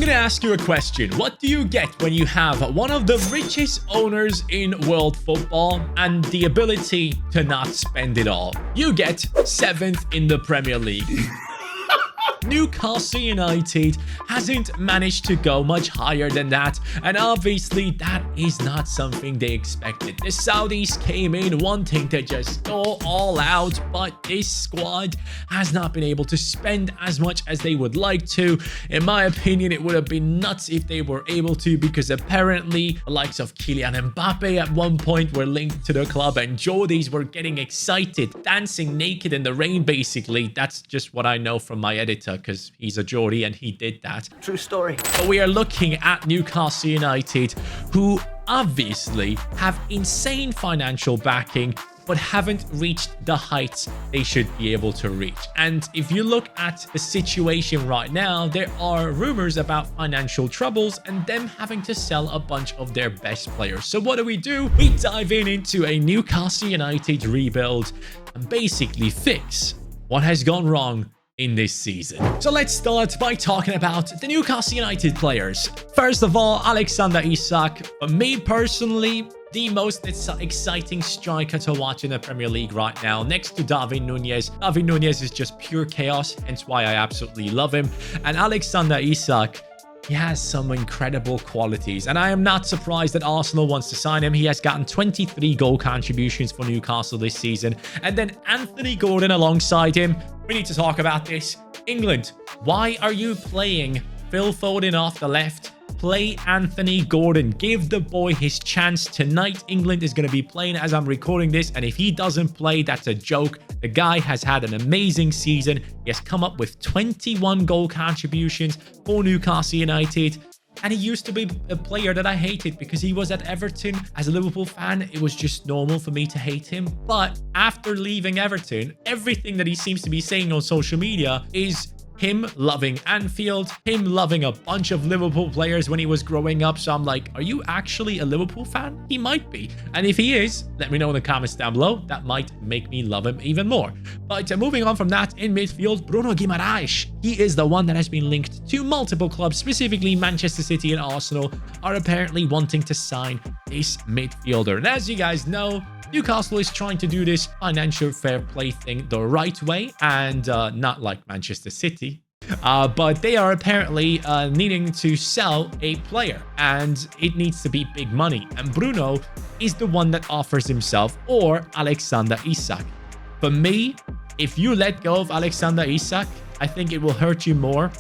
gonna ask you a question. What do you get when you have one of the richest owners in world football and the ability to not spend it all? You get 7th in the Premier League. Newcastle United hasn't managed to go much higher than that, and obviously that is not something they expected. The Saudis came in wanting to just go all out, but this squad has not been able to spend as much as they would like to. In my opinion, it would have been nuts if they were able to, because apparently the likes of Kylian Mbappe at one point were linked to the club, and Geordies were getting excited, dancing naked in the rain basically. That's just what I know from my editor, because he's a Geordie and he did that. True story. But we are looking at Newcastle United, who obviously have insane financial backing, but haven't reached the heights they should be able to reach. And if you look at the situation right now, there are rumors about financial troubles and them having to sell a bunch of their best players. So what do? We dive into a Newcastle United rebuild and basically fix what has gone wrong in this season. So let's start by talking about the Newcastle United players. First of all, Alexander Isak. For me personally, the most exciting striker to watch in the Premier League right now, next to David Nunez. David Nunez is just pure chaos, hence why I absolutely love him. And Alexander Isak, he has some incredible qualities, and I am not surprised that Arsenal wants to sign him. He has gotten 23 goal contributions for Newcastle this season. And then Anthony Gordon alongside him. We need to talk about this. England, why are you playing Phil Foden off the left? Play Anthony Gordon. Give the boy his chance. Tonight, England is going to be playing as I'm recording this, and if he doesn't play, that's a joke. The guy has had an amazing season. He has come up with 21 goal contributions for Newcastle United. And he used to be a player that I hated because he was at Everton. As a Liverpool fan, it was just normal for me to hate him. But after leaving Everton, everything that he seems to be saying on social media is him loving Anfield, him loving a bunch of Liverpool players when he was growing up. So I'm like, are you actually a Liverpool fan? He might be. And if he is, let me know in the comments down below. That might make me love him even more. But moving on from that, in midfield, Bruno Guimar'es. He is the one that has been linked to multiple clubs, specifically Manchester City and Arsenal, are apparently wanting to sign this midfielder. And as you guys know, Newcastle is trying to do this financial fair play thing the right way, and not like Manchester City. But they are apparently needing to sell a player, and it needs to be big money. And Bruno is the one that offers himself, or Alexander Isak. For me, if you let go of Alexander Isak, I think it will hurt you more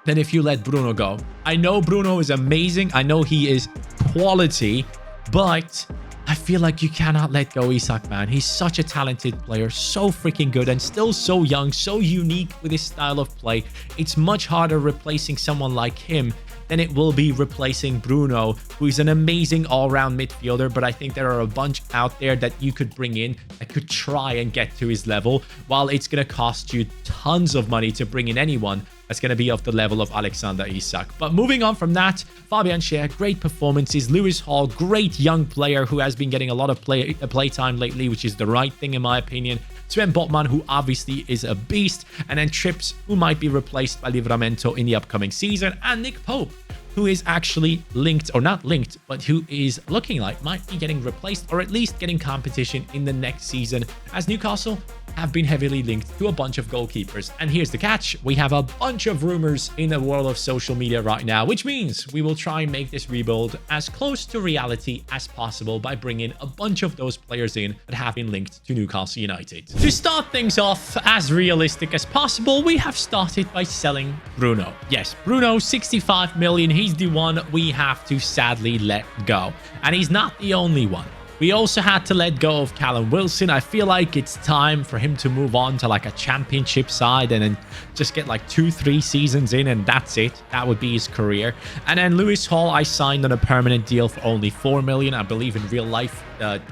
than if you let Bruno go. I know Bruno is amazing. I know he is quality, but I feel like you cannot let go Isak, man. He's such a talented player, so freaking good, and still so young, so unique with his style of play. It's much harder replacing someone like him than it will be replacing Bruno, who is an amazing all-round midfielder. But I think there are a bunch out there that you could bring in that could try and get to his level, while it's going to cost you tons of money to bring in anyone that's going to be of the level of Alexander Isak. But moving on from that, Fabian Schär, great performances. Lewis Hall, great young player who has been getting a lot of play time lately, which is the right thing in my opinion. Sven Botman, who obviously is a beast. And then Trips, who might be replaced by Livramento in the upcoming season. And Nick Pope, who is actually linked, or not linked, but who is looking like might be getting replaced, or at least getting competition in the next season, as Newcastle have been heavily linked to a bunch of goalkeepers. And here's the catch. We have a bunch of rumors in the world of social media right now, which means we will try and make this rebuild as close to reality as possible by bringing a bunch of those players in that have been linked to Newcastle United. To start things off as realistic as possible, we have started by selling Bruno. Yes, Bruno, 65 million. He's the one we have to sadly let go. And he's not the only one. We also had to let go of Callum Wilson. I feel like it's time for him to move on to like a championship side and then just get like 2-3 seasons in, and that's it. That would be his career. And then Lewis Hall, I signed on a permanent deal for only 4 million. I believe in real life,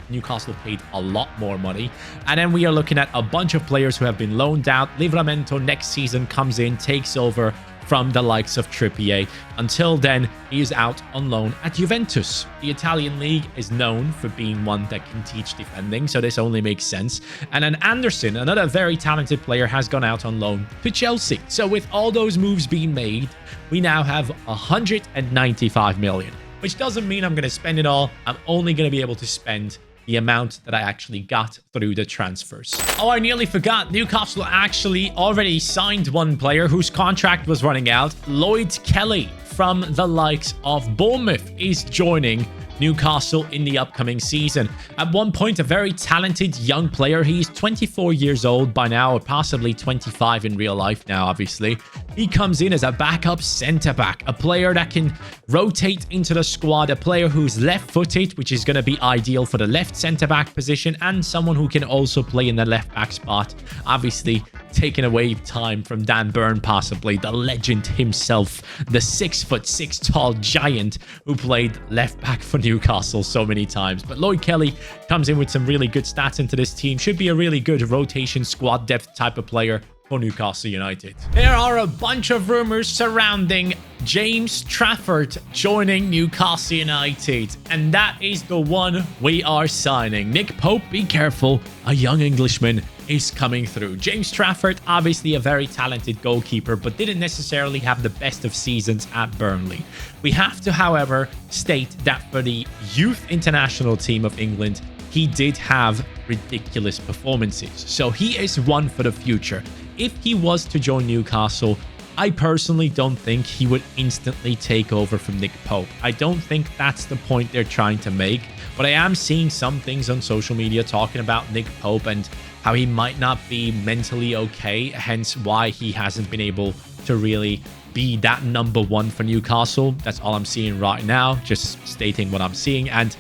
Newcastle paid a lot more money. And then we are looking at a bunch of players who have been loaned out. Livramento next season comes in, takes over from the likes of Trippier. Until then, he is out on loan at Juventus. The Italian league is known for being one that can teach defending, so this only makes sense. And then Anderson, another very talented player, has gone out on loan to Chelsea. So with all those moves being made, we now have 195 million, which doesn't mean I'm going to spend it all. I'm only going to be able to spend the amount that I actually got through the transfers. Oh, I nearly forgot. Newcastle actually already signed one player whose contract was running out. Lloyd Kelly from the likes of Bournemouth is joining Newcastle in the upcoming season. At one point, a very talented young player. He's 24 years old by now, or possibly 25 in real life now, obviously. He comes in as a backup centre-back, a player that can rotate into the squad, a player who's left-footed, which is going to be ideal for the left centre-back position, and someone who can also play in the left-back spot. Obviously, taking away time from Dan Burn, possibly the legend himself, the 6'6" tall giant who played left back for Newcastle so many times. But Lloyd Kelly comes in with some really good stats into this team. Should be a really good rotation squad depth type of player for Newcastle United. There are a bunch of rumors surrounding James Trafford joining Newcastle United, and that is the one we are signing. Nick Pope, be careful, a young Englishman is coming through. James Trafford, obviously a very talented goalkeeper, but didn't necessarily have the best of seasons at Burnley. We have to, however, state that for the youth international team of England, he did have ridiculous performances. So he is one for the future. If he was to join Newcastle, I personally don't think he would instantly take over from Nick Pope. I don't think that's the point they're trying to make, but I am seeing some things on social media talking about Nick Pope and how he might not be mentally okay, hence why he hasn't been able to really be that number one for Newcastle. That's all I'm seeing right now, just stating what I'm seeing. And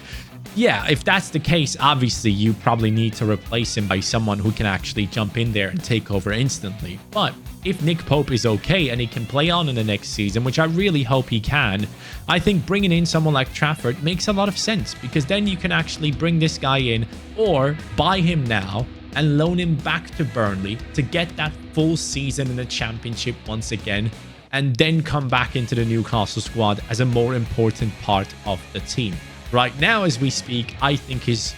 yeah, if that's the case, obviously you probably need to replace him by someone who can actually jump in there and take over instantly. But if Nick Pope is okay and he can play on in the next season, which I really hope he can, I think bringing in someone like Trafford makes a lot of sense, because then you can actually bring this guy in or buy him now and loan him back to Burnley to get that full season in the Championship once again, and then come back into the Newcastle squad as a more important part of the team. Right now, as we speak, I think his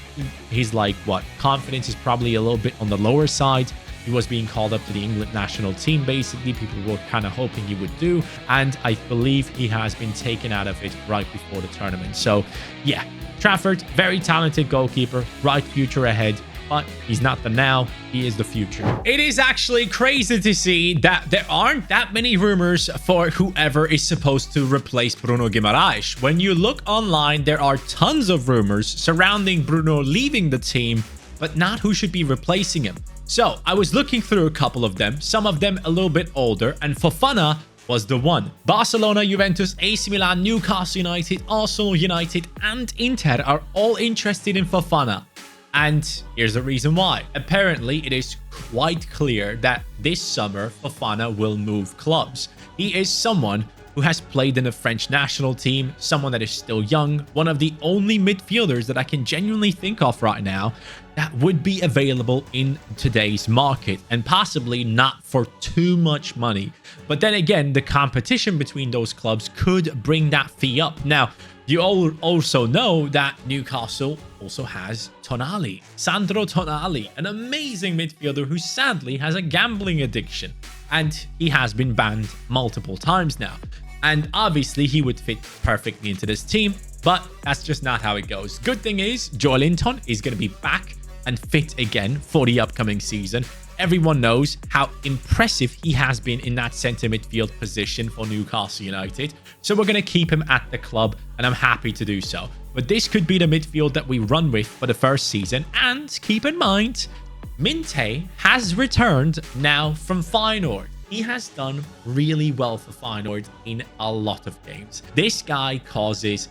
like, what, confidence is probably a little bit on the lower side. He was being called up to the England national team, basically. People were kind of hoping he would do, and I believe he has been taken out of it right before the tournament. So, yeah, Trafford, very talented goalkeeper, bright future ahead. But he's not the now, he is the future. It is actually crazy to see that there aren't that many rumors for whoever is supposed to replace Bruno Guimar'es. When you look online, there are tons of rumors surrounding Bruno leaving the team, but not who should be replacing him. So I was looking through a couple of them, some of them a little bit older, and Fofana was the one. Barcelona, Juventus, AC Milan, Newcastle United, Arsenal United, and Inter are all interested in Fofana. And here's the reason why. Apparently, it is quite clear that this summer, Fofana will move clubs. He is someone who has played in the French national team, someone that is still young, one of the only midfielders that I can genuinely think of right now that would be available in today's market, and possibly not for too much money. But then again, the competition between those clubs could bring that fee up. Now, you all also know that Newcastle also has Tonali, Sandro Tonali, an amazing midfielder who sadly has a gambling addiction, and he has been banned multiple times now. And obviously he would fit perfectly into this team, but that's just not how it goes. Good thing is Joelinton is going to be back and fit again for the upcoming season. Everyone knows how impressive he has been in that centre midfield position for Newcastle United. So we're going to keep him at the club, and I'm happy to do so. But this could be the midfield that we run with for the first season. And keep in mind, Minte has returned now from Feyenoord. He has done really well for Feyenoord in a lot of games. This guy causes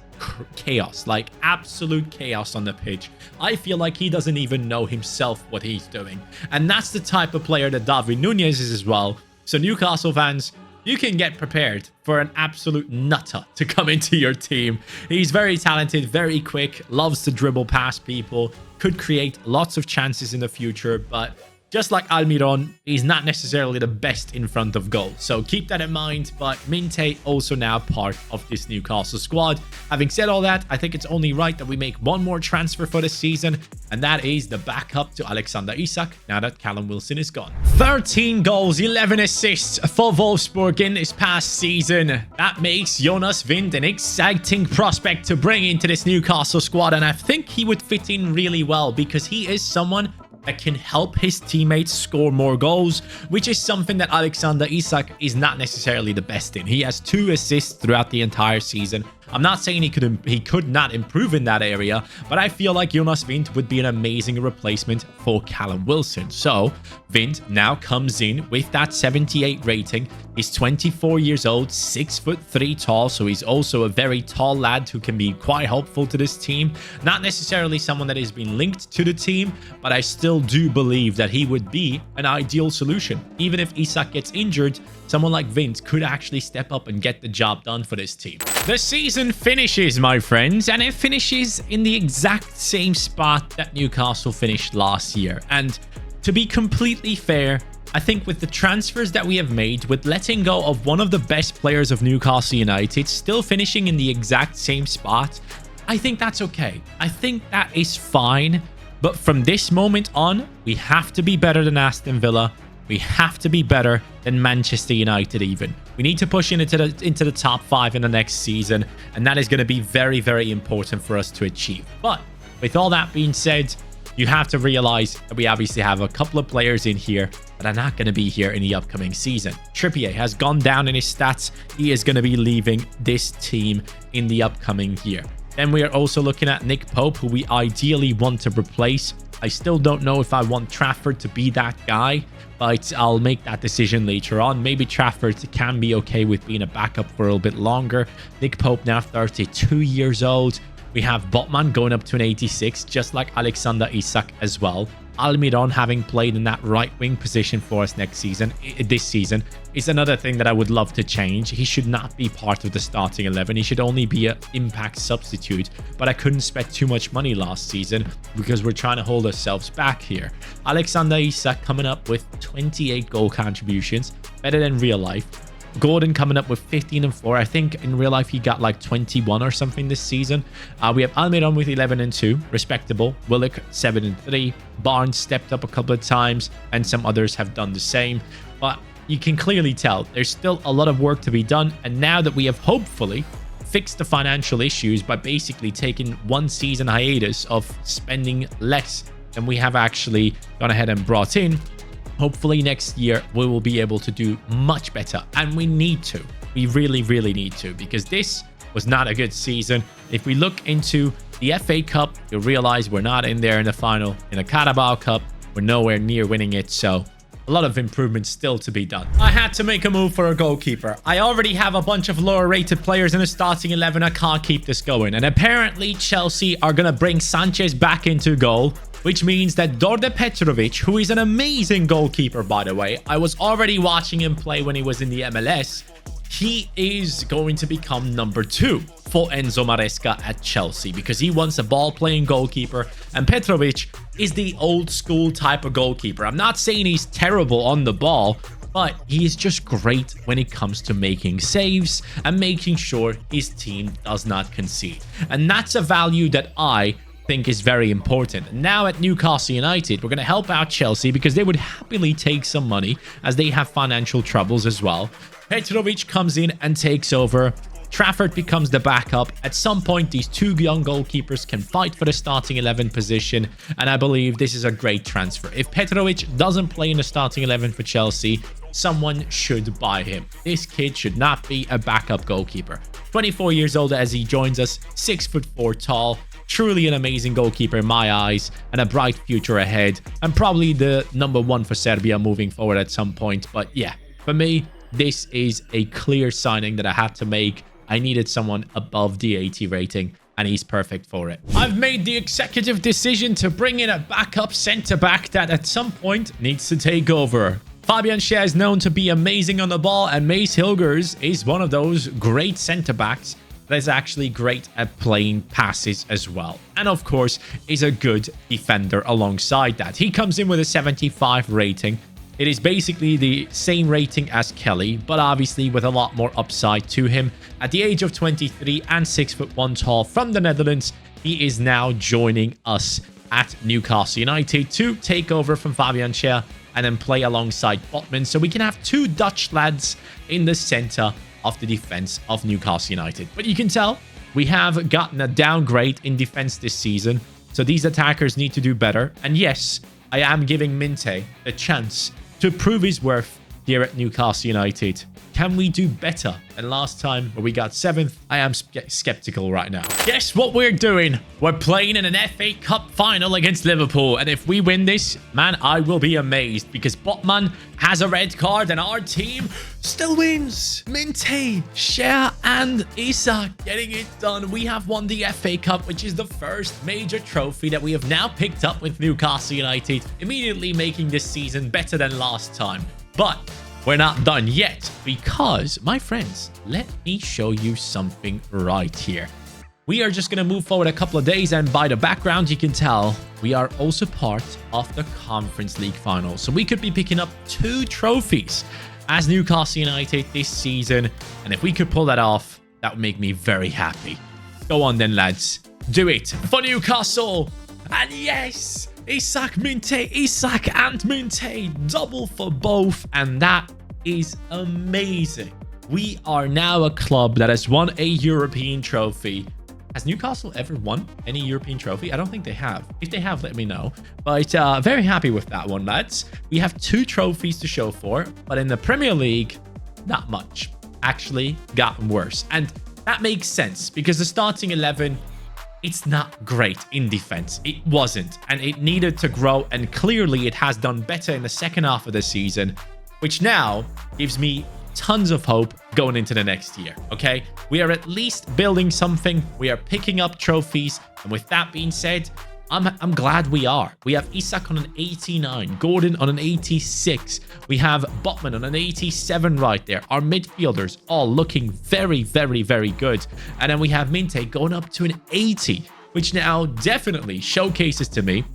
chaos, like absolute chaos on the pitch. I feel like he doesn't even know himself what he's doing. And that's the type of player that David Nunez is as well. So Newcastle fans, you can get prepared for an absolute nutter to come into your team. He's very talented, very quick, loves to dribble past people, could create lots of chances in the future, but just like Almiron, he's not necessarily the best in front of goal. So keep that in mind. But Minte also now part of this Newcastle squad. Having said all that, I think it's only right that we make one more transfer for the season. And that is the backup to Alexander Isak now that Callum Wilson is gone. 13 goals, 11 assists for Wolfsburg in this past season. That makes Jonas Wind an exciting prospect to bring into this Newcastle squad. And I think he would fit in really well because he is someone that can help his teammates score more goals, which is something that Alexander Isak is not necessarily the best in. He has 2 assists throughout the entire season. I'm not saying he could not improve in that area, but I feel like Jonas Wind would be an amazing replacement for Callum Wilson. So Wind now comes in with that 78 rating. He's 24 years old, 6'3" tall, so he's also a very tall lad who can be quite helpful to this team. Not necessarily someone that has been linked to the team, but I still do believe that he would be an ideal solution. Even if Isak gets injured, someone like Wind could actually step up and get the job done for this team. The season finishes, my friends, and it finishes in the exact same spot that Newcastle finished last year. And to be completely fair, I think with the transfers that we have made, with letting go of one of the best players of Newcastle United, still finishing in the exact same spot, I think that's okay. I think that is fine. But from this moment on, we have to be better than Aston Villa. We have to be better than Manchester United even. We need to push into the top 5 in the next season, and that is going to be very, very important for us to achieve. But with all that being said, you have to realize that we obviously have a couple of players in here that are not going to be here in the upcoming season. Trippier has gone down in his stats. He is going to be leaving this team in the upcoming year. Then we are also looking at Nick Pope, who we ideally want to replace. I still don't know if I want Trafford to be that guy, but I'll make that decision later on. Maybe Trafford can be okay with being a backup for a little bit longer. Nick Pope now 32 years old. We have Botman going up to an 86, just like Alexander Isak as well. Almiron having played in that right wing position for us this season is another thing that I would love to change. He should not be part of the starting 11. He should only be an impact substitute, but I couldn't spend too much money last season because we're trying to hold ourselves back here. Alexander Isak coming up with 28 goal contributions, better than real life. Gordon coming up with 15 and 4. I think in real life he got like 21 or something this season. We have Almiron with 11 and 2, respectable. Willock 7 and 3. Barnes stepped up a couple of times, and some others have done the same. But you can clearly tell there's still a lot of work to be done. And now that we have hopefully fixed the financial issues by basically taking 1 season hiatus of spending less than we have actually gone ahead and brought in, hopefully next year we will be able to do much better, and we need to. We really, really need to, because this was not a good season. If we look into the FA Cup, you'll realize we're not in there in the final. In the Carabao Cup, we're nowhere near winning it, so a lot of improvements still to be done. I had to make a move for a goalkeeper. I already have a bunch of lower rated players in the starting 11. I can't keep this going, and apparently Chelsea are gonna bring Sanchez back into goal, which means that Đorđe Petrović, who is an amazing goalkeeper, by the way, I was already watching him play when he was in the MLS, he is going to become number 2 for Enzo Maresca at Chelsea, because he wants a ball-playing goalkeeper, and Petrović is the old-school type of goalkeeper. I'm not saying he's terrible on the ball, but he is just great when it comes to making saves and making sure his team does not concede. And that's a value that I think is very important. Now at Newcastle United, we're going to help out Chelsea because they would happily take some money as they have financial troubles as well. Petrović comes in and takes over. Trafford becomes the backup. At some point, these 2 young goalkeepers can fight for the starting 11 position, and I believe this is a great transfer. If Petrović doesn't play in the starting 11 for Chelsea, someone should buy him. This kid should not be a backup goalkeeper. 24 years old as he joins us, 6'4" tall. Truly an amazing goalkeeper in my eyes, and a bright future ahead, and probably the number 1 for Serbia moving forward at some point. But yeah, for me, this is a clear signing that I had to make. I needed someone above the 80 rating, and he's perfect for it. I've made the executive decision to bring in a backup centre-back that at some point needs to take over. Fabian Schär is known to be amazing on the ball, and Mace Hilgers is one of those great centre-backs that is actually great at playing passes as well. And of course, is a good defender alongside that. He comes in with a 75 rating. It is basically the same rating as Kelly, but obviously with a lot more upside to him. At the age of 23 and 6'1" tall from the Netherlands, he is now joining us at Newcastle United to take over from Fabian Schär and then play alongside Botman. So we can have two Dutch lads in the center of the defense of Newcastle United. But you can tell we have gotten a downgrade in defense this season. So these attackers need to do better. And yes, I am giving Minte a chance to prove his worth here at Newcastle United. Can we do better than last time where we got 7th? I am skeptical right now. Guess what we're doing? We're playing in an FA Cup final against Liverpool. And if we win this, man, I will be amazed because Botman has a red card and our team still wins. Minte, Schär, and Isak getting it done. We have won the FA Cup, which is the first major trophy that we have now picked up with Newcastle United, immediately making this season better than last time. But we're not done yet because, my friends, let me show you something right here. We are just going to move forward a couple of days, and by the background, you can tell we are also part of the Conference League final. So we could be picking up 2 trophies as Newcastle United this season. And if we could pull that off, that would make me very happy. Go on then, lads. Do it for Newcastle. And yes, Isak, Minte, Isak and Minte, double for both, and that is amazing. We are now a club that has won a European trophy. Has Newcastle ever won any European trophy? I don't think they have. If they have, let me know. But very happy with that one, lads. We have 2 trophies to show for, but in the Premier League, not much. Actually gotten worse. And that makes sense because the starting 11, it's not great in defense. It wasn't, and it needed to grow, and clearly it has done better in the second half of the season, which now gives me tons of hope going into the next year. Okay, we are at least building something. We are picking up trophies, and with that being said, I'm glad we are. We have Isak on an 89, Gordon on an 86. We have Botman on an 87 right there. Our midfielders all looking very, very, very good. And then we have Minte going up to an 80, which now definitely showcases to me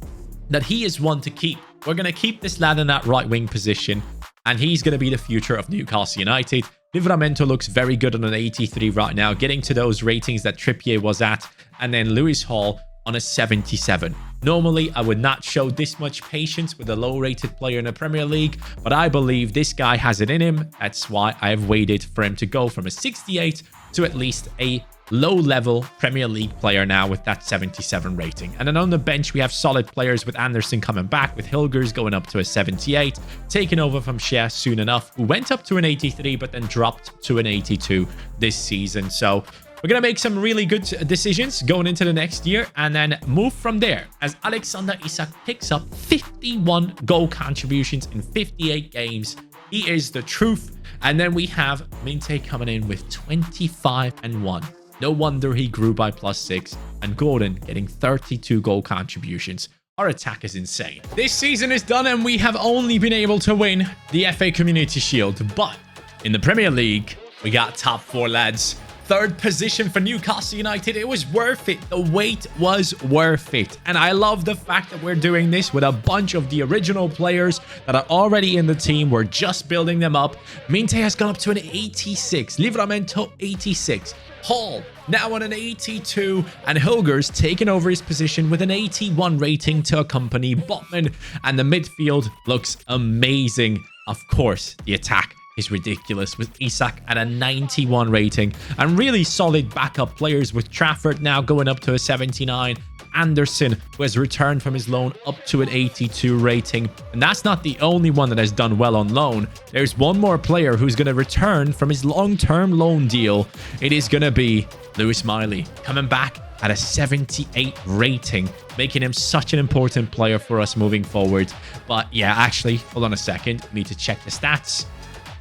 that he is one to keep. We're going to keep this lad in that right wing position, and he's going to be the future of Newcastle United. Livramento looks very good on an 83 right now, getting to those ratings that Trippier was at. And then Lewis Hall on a 77. Normally, I would not show this much patience with a low-rated player in the Premier League, but I believe this guy has it in him. That's why I've waited for him to go from a 68 to at least a low-level Premier League player now with that 77 rating. And then on the bench, we have solid players with Anderson coming back, with Hilgers going up to a 78, taking over from Schär soon enough, who went up to an 83, but then dropped to an 82 this season. So we're going to make some really good decisions going into the next year and then move from there as Alexander Isak picks up 51 goal contributions in 58 games. He is the truth. And then we have Minte coming in with 25 and 1. No wonder he grew by +6. And Gordon getting 32 goal contributions. Our attack is insane. This season is done and we have only been able to win the FA Community Shield. But in the Premier League, we got top 4, lads. 3rd position for Newcastle United. It was worth it. The wait was worth it. And I love the fact that we're doing this with a bunch of the original players that are already in the team. We're just building them up. Minte has gone up to an 86. Livramento, 86. Hall now on an 82. And Hilgers taking over his position with an 81 rating to accompany Botman. And the midfield looks amazing. Of course, the attack is ridiculous with Isak at a 91 rating and really solid backup players with Trafford now going up to a 79. Anderson, who has returned from his loan, up to an 82 rating. And that's not the only one that has done well on loan. There's one more player who's going to return from his long-term loan deal. It is going to be Lewis Miley coming back at a 78 rating, making him such an important player for us moving forward. But yeah, actually, hold on a second. We need to check the stats.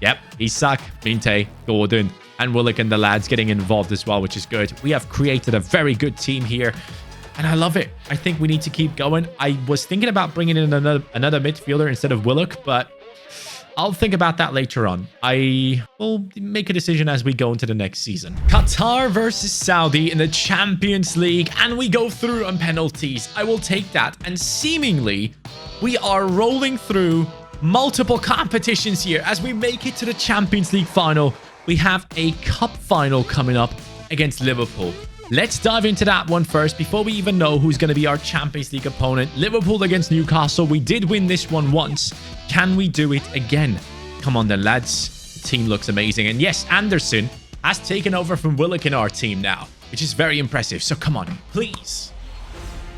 Yep, Isak, Minte, Gordon, and Willock and the lads getting involved as well, which is good. We have created a very good team here, and I love it. I think we need to keep going. I was thinking about bringing in another midfielder instead of Willock, but I'll think about that later on. I will make a decision as we go into the next season. Qatar versus Saudi in the Champions League, and we go through on penalties. I will take that. And seemingly, we are rolling through multiple competitions here as we make it to the Champions League final. We have a cup final coming up against Liverpool. Let's dive into that one first before we even know who's going to be our Champions League opponent. Liverpool against Newcastle. We did win this one once. Can we do it again? Come on then, lads. The team looks amazing. And yes, Anderson has taken over from Willock in our team now, which is very impressive. So come on, please.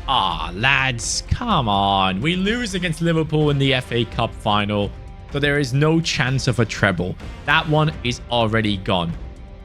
Ah, lads, come on. We lose against Liverpool in the FA Cup final, so there is no chance of a treble. That one is already gone.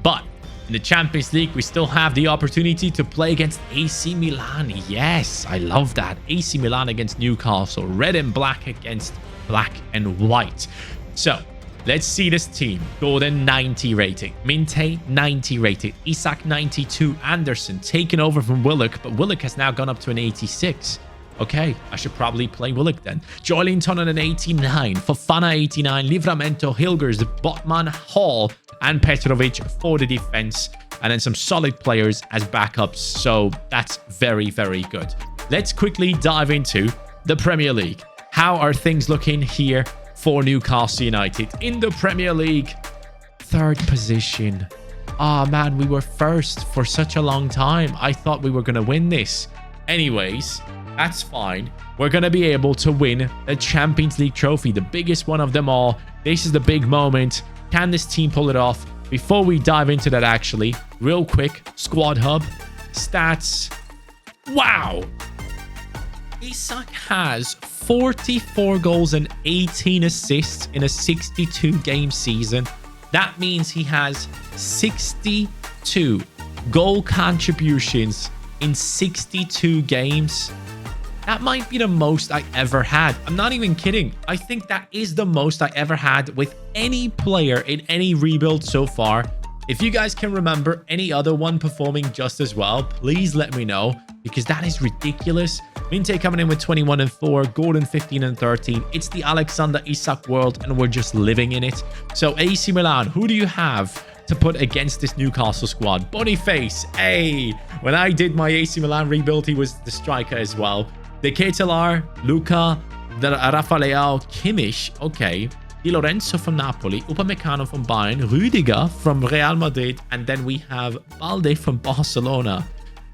But in the Champions League, we still have the opportunity to play against AC Milan. Yes, I love that. AC Milan against Newcastle. Red and black against black and white. So, let's see this team. Gordon, 90 rating. Minte, 90 rated. Isak, 92. Anderson, taken over from Willock, but Willock has now gone up to an 86. Okay, I should probably play Willock then. Joelinton on an 89. Fofana, 89. Livramento, Hilgers, Botman, Hall, and Petrovic for the defense. And then some solid players as backups. So that's very, very good. Let's quickly dive into the Premier League. How are things looking here for Newcastle United in the Premier League? 3rd position. Oh man, we were first for such a long time. I thought we were going to win this. Anyways, that's fine. We're going to be able to win the Champions League trophy, the biggest one of them all. This is the big moment. Can this team pull it off? Before we dive into that, actually, real quick, Squad Hub, stats. Wow. Isak has 44 goals and 18 assists in a 62-game season. That means he has 62 goal contributions in 62 games. That might be the most I ever had. I'm not even kidding. I think that is the most I ever had with any player in any rebuild so far. If you guys can remember any other one performing just as well, please let me know, because that is ridiculous. Minte coming in with 21 and 4, Gordon 15 and 13. It's the Alexander Isak world, and we're just living in it. So AC Milan, who do you have to put against this Newcastle squad? Boniface, hey. When I did my AC Milan rebuild, he was the striker as well. De Ketelaar, Luca, Rafa Leao, Kimmich, okay. Di Lorenzo from Napoli, Upamecano from Bayern, Rüdiger from Real Madrid, and then we have Balde from Barcelona.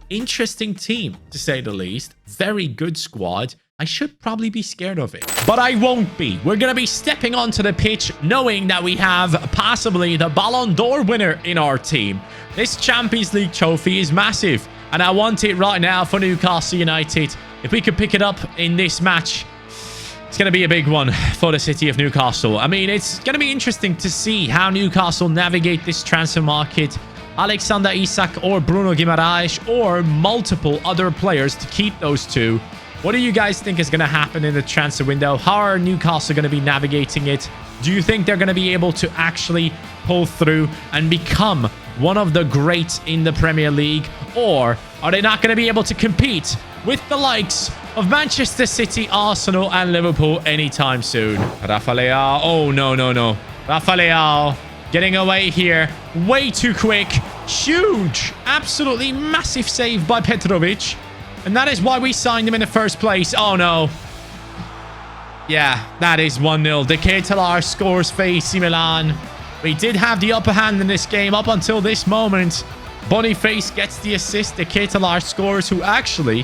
Interesting team, to say the least. Very good squad. I should probably be scared of it, but I won't be. We're going to be stepping onto the pitch knowing that we have possibly the Ballon d'Or winner in our team. This Champions League trophy is massive, and I want it right now for Newcastle United. If we could pick it up in this match, it's going to be a big one for the city of Newcastle. I mean, it's going to be interesting to see how Newcastle navigate this transfer market. Alexander Isak or Bruno Guimar'es or multiple other players to keep those two. What do you guys think is going to happen in the transfer window? How are Newcastle going to be navigating it? Do you think they're going to be able to actually pull through and become one of the greats in the Premier League? Or are they not going to be able to compete with the likes of Manchester City, Arsenal, and Liverpool anytime soon? Rafa Leao. Oh, no, no, no. Rafa Leao getting away here. Way too quick. Huge. Absolutely massive save by Petrovic. And that is why we signed him in the first place. Oh, no. Yeah, that is 1-0. De Ketelaar scores for AC Milan. We did have the upper hand in this game up until this moment. Boniface gets the assist. De Ketelaar scores, who actually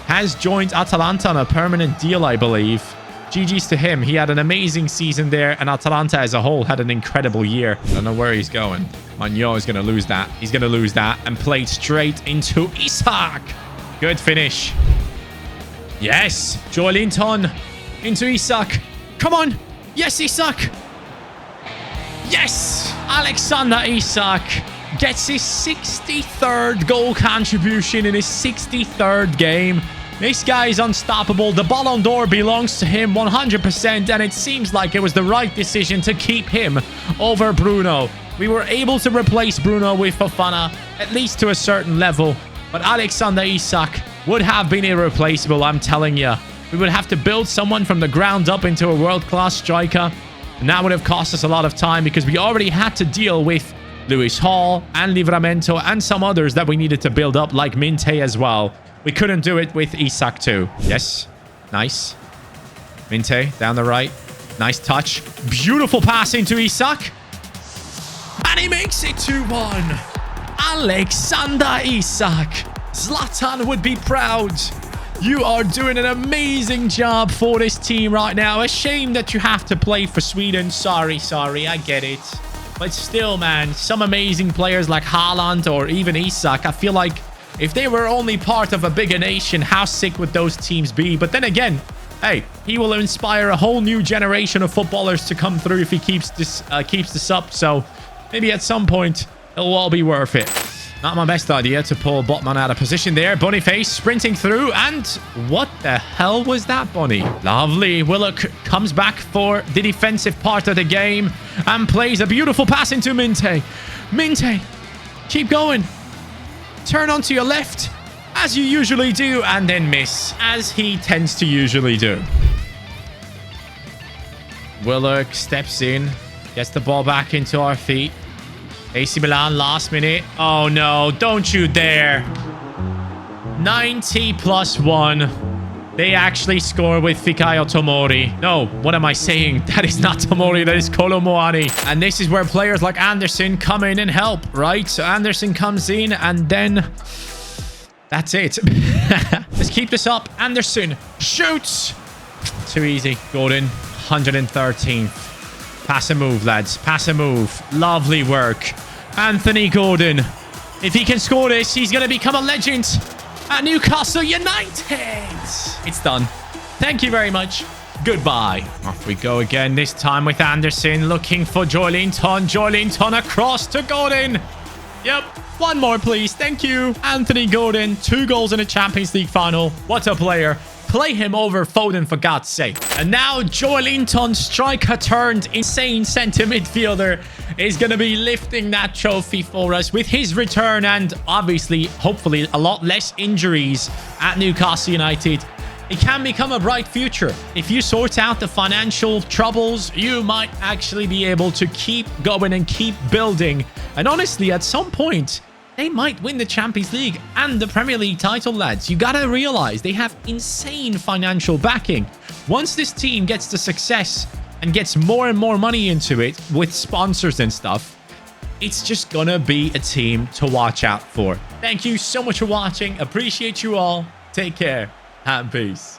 has joined Atalanta on a permanent deal, I believe. GG's to him. He had an amazing season there, and Atalanta as a whole had an incredible year. I don't know where he's going. Magno is going to lose that. He's going to lose that and played straight into Isak. Good finish. Yes. Joelinton into Isak. Come on. Yes, Isak. Yes. Alexander Isak gets his 63rd goal contribution in his 63rd game. This guy is unstoppable. The Ballon d'Or belongs to him 100%, and it seems like it was the right decision to keep him over Bruno. We were able to replace Bruno with Fofana, at least to a certain level, but Alexander Isak would have been irreplaceable, I'm telling you. We would have to build someone from the ground up into a world-class striker. And that would have cost us a lot of time because we already had to deal with Lewis Hall and Livramento and some others that we needed to build up, like Minte as well. We couldn't do it with Isak too. Yes. Nice. Minte down the right. Nice touch. Beautiful pass into Isak. And he makes it 2-1. Alexander Isak. Zlatan would be proud. You are doing an amazing job for this team right now. A shame that you have to play for Sweden. Sorry, I get it. But still, man, some amazing players like Haaland or even Isak, I feel like if they were only part of a bigger nation, how sick would those teams be? But then again, hey, he will inspire a whole new generation of footballers to come through if he keeps this up. So maybe at some point, it'll all be worth it. Not my best idea to pull Botman out of position there. Boniface sprinting through. And what the hell was that, Bonnie? Lovely. Willock comes back for the defensive part of the game and plays a beautiful pass into Minte. Minte, keep going. Turn onto your left, as you usually do, and then miss, as he tends to usually do. Willock steps in, gets the ball back into our feet. AC Milan last minute. Oh no, don't you dare. 90+1. They actually score with Fikayo Tomori. No, what am I saying? That is not Tomori, that is Kolomoani. And this is where players like Anderson come in and help, right? So Anderson comes in and then that's it. Let's keep this up. Anderson shoots. Too easy. Gordon, 113th. Pass a move, lads. Pass a move. Lovely work. Anthony Gordon. If he can score this, he's going to become a legend at Newcastle United. It's done. Thank you very much. Goodbye. Off we go again, this time with Anderson looking for Joelinton. Joelinton across to Gordon. Yep. One more, please. Thank you. Anthony Gordon. 2 goals in a Champions League final. What a player. Play him over Foden, for God's sake. And now Joelinton, striker turned insane centre midfielder, is going to be lifting that trophy for us with his return and obviously, hopefully, a lot less injuries at Newcastle United. It can become a bright future. If you sort out the financial troubles, you might actually be able to keep going and keep building. And honestly, at some point, they might win the Champions League and the Premier League title, lads. You gotta realize they have insane financial backing. Once this team gets the success and gets more and more money into it with sponsors and stuff, it's just gonna be a team to watch out for. Thank you so much for watching. Appreciate you all. Take care and peace.